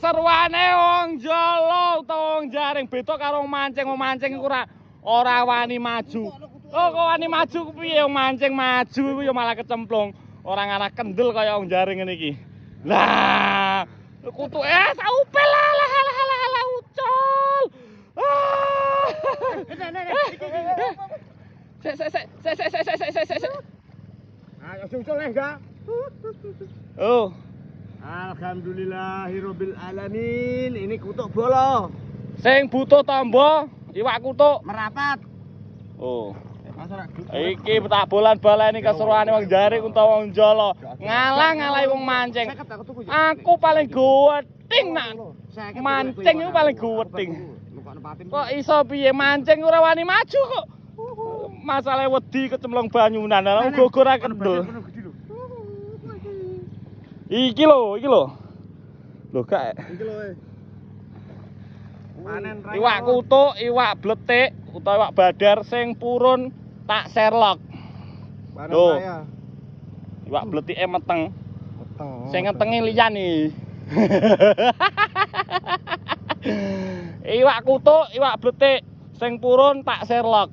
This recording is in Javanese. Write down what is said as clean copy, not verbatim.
Seruane wong jolo utawa wong jaring beda karo mancing iku ora wani maju. Oh kok wani maju piye wong mancing maju iku ya malah kecemplung. Ora ngarah kendel kaya wong jaring ngene iki. Lah kutuke saupel lah ucul. Sek. Ayo ucul enggak? Oh. Alhamdulillahirabbil alamin. Ini kutuk bolo. Sing butuh tombo, iwak kutuk Merapat. Oh. Iki tak bolan-baleni keseruane wong jaring utawa wong jolo. Ngalah-ngalahi wong mancing. Aku paling guweting nak. Mancing iku paling guweting. Kok iso piye mancing ora wani maju kok. Masalah wedi kecemplung banyunan. Lah gugur ra kendel. Iki lho. Lho gak. Iki lho. Panen Iwak kutuk, iwak bletik utawa iwak badar sing purun tak serlok. Lho. Iwak bletike meteng. Sing ngetenge liyane. Iwak kutuk, iwak bletik sing purun tak serlok.